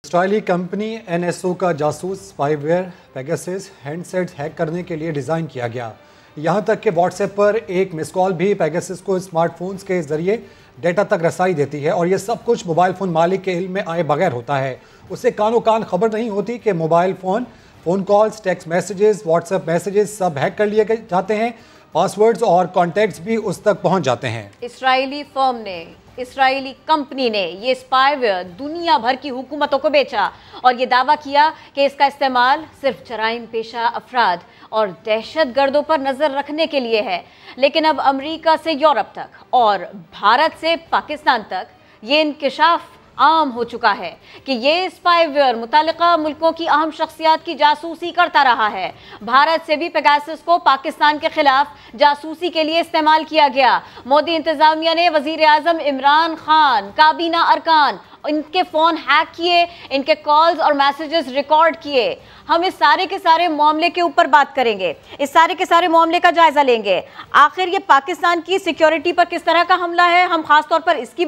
اسرائیلی company NSO کا جاسوس spy where Pegasus ہینڈسیٹس hack کرنے کے لیے ڈیزائن کیا گیا. یہاں تک کہ واٹس ایپ پر ایک مس کال بھی پیگاسس کو اسمارٹ فونز کے ذریعے ڈیٹا تک رسائی دیتی ہے، اور یہ سب کچھ موبائل فون مالک کے علم میں آئے بغیر ہوتا ہے. اسے کانوں کان خبر نہیں ہوتی کہ mobile phone calls, text messages, WhatsApp messages سب ہیک کر لیے جاتے ہیں. پاسورڈز اور کانٹیکٹس بھی اس تک پہنچ جاتے ہیں. اسرائیلی کمپنی نے یہ اسپائی ویئر دنیا بھر کی حکومتوں کو بیچا اور یہ دعویٰ کیا کہ اس کا استعمال صرف جرائم پیشہ افراد اور دہشت گردوں پر نظر رکھنے کے لیے ہے. لیکن اب امریکہ سے یورپ تک اور بھارت سے پاکستان تک یہ انکشاف عام ہو چکا ہے کہ یہ اسپائی ویئر متعلقہ ملکوں کی اہم شخصیات کی جاسوسی کرتا رہا ہے. بھارت سے بھی پیگاسس کو پاکستان کے خلاف جاسوسی کے لیے استعمال کیا گیا. مودی انتظامیہ نے وزیر اعظم عمران خان، کابینہ ارکان، ان کے فون ہیک کیے، ان کے کالز اور میسیجز ریکارڈ کیے. ہم اس سارے کے سارے معاملے کے اوپر بات کریں گے، اس سارے کے سارے معاملے کا جائزہ لیں گے. آخر یہ پاکستان کی سیکیورٹی پر کس طرح کا حملہ ہے، ہم خاص طور پر اس کی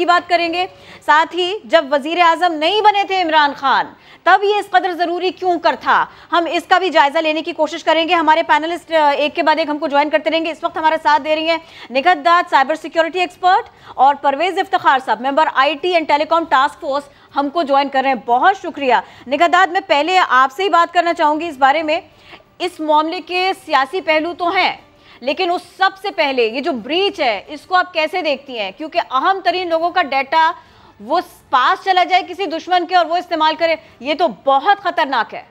بات کریں گے. ساتھ ہی جب وزیر اعظم نہیں بنے تھے عمران خان، تب یہ اس قدر ضروری کیوں کر تھا، ہم اس کا بھی جائزہ لینے کی کوشش کریں گے. ہمارے پینلسٹ ایک کے بعد ایک ہم کو جوائن کرتے رہیں گے. اس وقت ہمارا ساتھ دے رہی ہیں نگہت داد، سائبر سیکیورٹی ایکسپرٹ، اور Parvez Iftikhar Sahab, member IT and telecom task force, ہم کو جوائن کر رہے ہیں. بہت شکریہ. نگہت داد، میں پہلے آپ سے ہی بات کرنا چاہوں گی اس بارے میں. اس معاملے کے سیاسی پہلو تو ہیں، لیکن اس سب سے پہلے یہ جو بریچ ہے اس کو آپ کیسے دیکھتی ہیں؟ کیونکہ اہم ترین لوگوں کا ڈیٹا وہ پاس چلا جائے کسی دشمن کے اور وہ استعمال کرے، یہ تو بہت خطرناک ہے.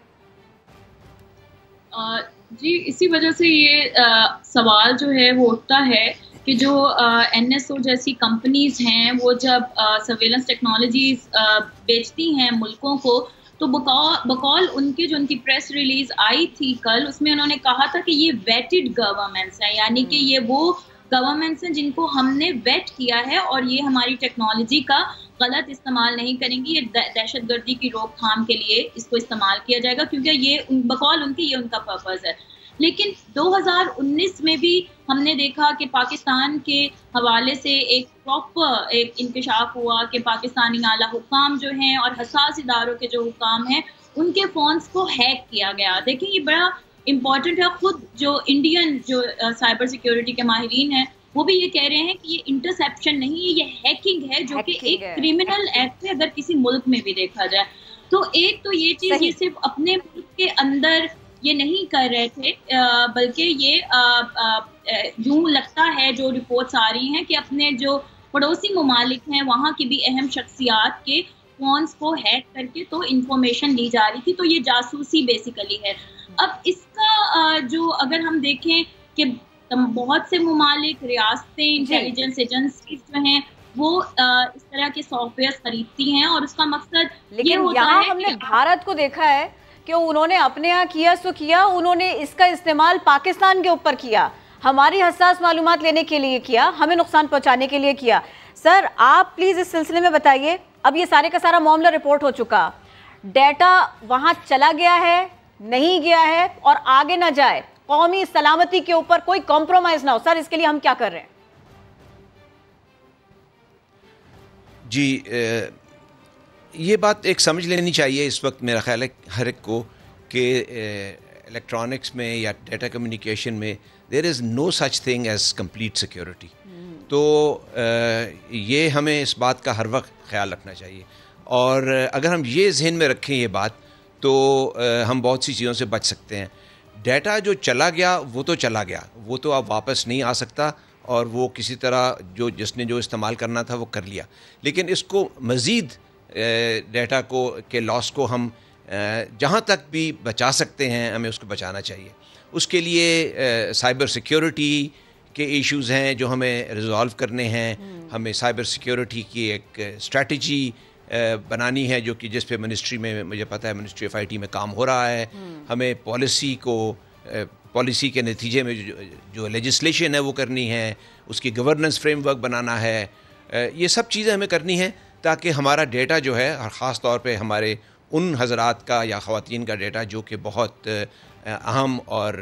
جی، اسی وجہ سے یہ سوال جو ہے وہ اٹھتا ہے کہ جو NSO جیسی کمپنیز ہیں وہ جب سرویلنس ٹیکنالوجیز بیچتی ہیں ملکوں کو، تو بقول ان کی پریس ریلیز آئی تھی کل، اس میں انہوں نے کہا تھا کہ یہ ویٹڈ گورنمنٹس ہیں، یعنی کہ یہ وہ گورنمنٹس ہیں جن کو ہم نے ویٹ کیا ہے اور یہ ہماری ٹیکنالوجی کا غلط استعمال نہیں کریں گی. یہ دہشت گردی کی روک تھام کے لیے اس کو استعمال کیا جائے گا، کیونکہ یہ بقول ان کی یہ ان کا پرپز ہے. لیکن 2019 میں بھی ہم نے دیکھا کہ پاکستان کے حوالے سے ایک پراپر ایک انکشاف ہوا کہ پاکستانی اعلیٰ حکام جو ہیں اور حساس اداروں کے جو حکام ہیں ان کے فونز کو ہیک کیا گیا. دیکھیں یہ بڑا امپورٹنٹ ہے. خود جو انڈین جو سائبر سیکیورٹی کے ماہرین ہیں وہ بھی یہ کہہ رہے ہیں کہ یہ انٹرسیپشن نہیں ہے، یہ ہیکنگ ہے، جو کہ ایک کرمنل ایکٹ ہے اگر کسی ملک میں بھی دیکھا جائے. تو ایک تو یہ چیز یہ صرف اپنے ملک کے اندر یہ نہیں کر رہے تھے، بلکہ یہ یوں لگتا ہے جو رپورٹس آ رہی ہیں کہ اپنے جو پڑوسی ممالک ہیں وہاں کی بھی اہم شخصیات کے فونز کو ہیک کر کے تو انفارمیشن لی جا رہی تھی. تو یہ جاسوسی بیسیکلی ہے. اب اس کا جو اگر ہم دیکھیں کہ بہت سے ممالک، ریاستیں، انٹیلیجنس ایجنسیز جو ہیں وہ اس طرح کے سافٹ ویئر خریدتی ہیں، اور اس کا مقصد یہ ہوتا ہے. ہم نے بھارت کو دیکھا ہے کہ انہوں نے اپنے یہاں کیا سو کیا، انہوں نے اس کا استعمال پاکستان کے اوپر کیا، ہماری حساس معلومات لینے کے لیے کیا، ہمیں نقصان پہنچانے کے لیے کیا. سر آپ پلیز اس سلسلے میں بتائیے، اب یہ سارے کا سارا معاملہ رپورٹ ہو چکا، ڈیٹا وہاں چلا گیا ہے، نہیں گیا ہے، اور آگے نہ جائے، قومی سلامتی کے اوپر کوئی کمپرومائز نہ ہو، سر اس کے لیے ہم کیا کر رہے ہیں؟ جی، یہ بات ایک سمجھ لینی چاہیے اس وقت میرا خیال ہے ہر ایک کو کہ الیکٹرانکس میں یا ڈیٹا کمیونیکیشن میں there is no such thing as complete security. تو یہ ہمیں اس بات کا ہر وقت خیال رکھنا چاہیے، اور اگر ہم یہ ذہن میں رکھیں یہ بات تو ہم بہت سی چیزوں سے بچ سکتے ہیں. ڈیٹا جو چلا گیا وہ تو چلا گیا، وہ تو اب واپس نہیں آ سکتا، اور وہ کسی طرح جس نے جو استعمال کرنا تھا وہ کر لیا. لیکن اس کو مزید ڈیٹا کے لاس کو ہم جہاں تک بھی بچا سکتے ہیں ہمیں اس کو بچانا چاہیے. اس کے لیے سائبر سیکیورٹی کے ایشوز ہیں جو ہمیں ریزالو کرنے ہیں. ہمیں سائبر سیکیورٹی کی ایک اسٹریٹجی بنانی ہے جو کہ جس پہ منسٹری میں مجھے پتہ ہے منسٹری آف IT میں کام ہو رہا ہے. ہمیں پالیسی کے نتیجے میں جو لیجسلیشن ہے وہ کرنی ہے، اس کی گورننس فریم ورک بنانا ہے. یہ سب چیزیں ہمیں کرنی ہیں تاکہ ہمارا ڈیٹا جو ہے، اور خاص طور پہ ہمارے ان حضرات کا یا خواتین کا ڈیٹا جو کہ بہت اہم اور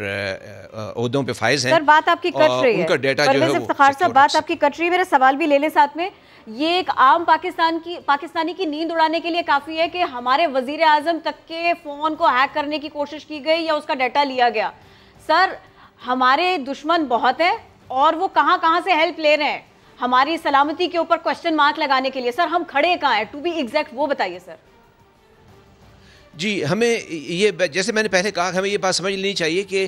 عہدوں پہ فائز ہیں، سر بات آپ کی کٹ رہی ہے، ان کا ڈیٹا جو ہے پرویز افتخار صاحب بات آپ کی کٹ رہی ہے، میرا سوال بھی لے لیں ساتھ میں. یہ ایک عام پاکستانی کی نیند اڑانے کے لیے کافی ہے کہ ہمارے وزیر اعظم تک کے فون کو ہیک کرنے کی کوشش کی گئی یا اس کا ڈیٹا لیا گیا. سر ہمارے دشمن بہت ہیں اور وہ کہاں کہاں سے ہیلپ لے رہے ہیں ہماری سلامتی کے اوپر کوشچن مارک لگانے کے لیے. سر ہم کھڑے کہاں ہیں ٹو بی ایگزیکٹ، وہ بتائیے سر. جی ہمیں یہ، جیسے میں نے پہلے کہا، ہمیں یہ بات سمجھ لینی چاہیے کہ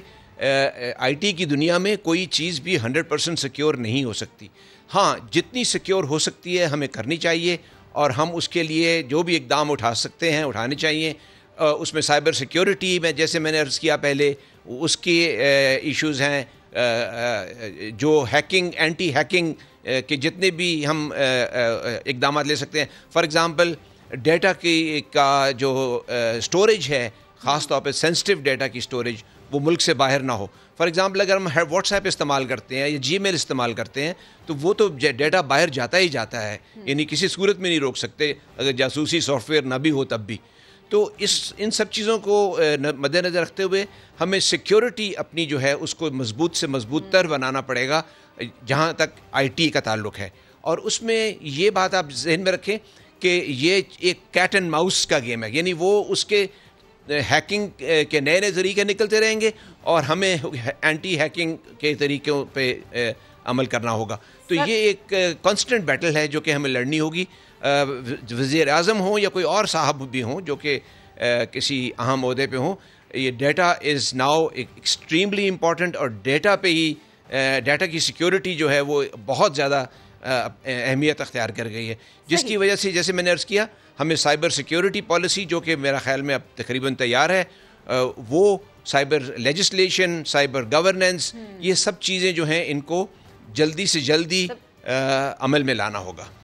آئی ٹی کی دنیا میں کوئی چیز بھی 100% سیکیور نہیں ہو سکتی. ہاں جتنی سیکیور ہو سکتی ہے ہمیں کرنی چاہیے، اور ہم اس کے لیے جو بھی اقدام اٹھا سکتے ہیں اٹھانے چاہیے. اس میں سائبر سیکیورٹی میں، جیسے میں نے عرض کیا پہلے، اس کی ایشوز ہیں، جو ہیکنگ، اینٹی ہیکنگ کے جتنے بھی ہم اقدامات لے سکتے ہیں. فار ایگزامپل ڈیٹا کا جو سٹوریج ہے، خاص طور پہ سینسٹیو ڈیٹا کی سٹوریج، وہ ملک سے باہر نہ ہو. فار ایگزامپل اگر ہم واٹس ایپ استعمال کرتے ہیں یا جی میل استعمال کرتے ہیں تو وہ تو ڈیٹا باہر جاتا ہی جاتا ہے، یعنی کسی صورت میں نہیں روک سکتے اگر جاسوسی سافٹ ویئر نہ بھی ہو تب بھی. تو ان سب چیزوں کو مد نظر رکھتے ہوئے ہمیں سیکیورٹی اپنی جو ہے اس کو مضبوط سے مضبوط تر بنانا پڑے گا جہاں تک آئی ٹی کا تعلق ہے. اور اس میں یہ بات آپ ذہن میں رکھیں کہ یہ ایک کیٹ اینڈ ماؤس کا گیم ہے، یعنی وہ اس کے ہیکنگ کے نئے نئے طریقے نکلتے رہیں گے اور ہمیں اینٹی ہیکنگ کے طریقوں پہ عمل کرنا ہوگا. تو یہ ایک کانسٹنٹ بیٹل ہے جو کہ ہمیں لڑنی ہوگی. وزیر اعظم ہوں یا کوئی اور صاحب بھی ہوں جو کہ کسی اہم عہدے پہ ہوں، یہ data is now extremely important, اور ڈیٹا پہ ہی ڈیٹا کی سیکیورٹی جو ہے وہ بہت زیادہ اہمیت اختیار کر گئی ہے، جس کی وجہ سے جیسے میں نے عرض کیا ہمیں سائبر سیکیورٹی پالیسی جو کہ میرا خیال میں اب تقریباً تیار ہے، وہ سائبر لیجسلیشن، سائبر گورننس، یہ سب چیزیں جو ہیں ان کو جلدی سے جلدی عمل میں لانا ہوگا.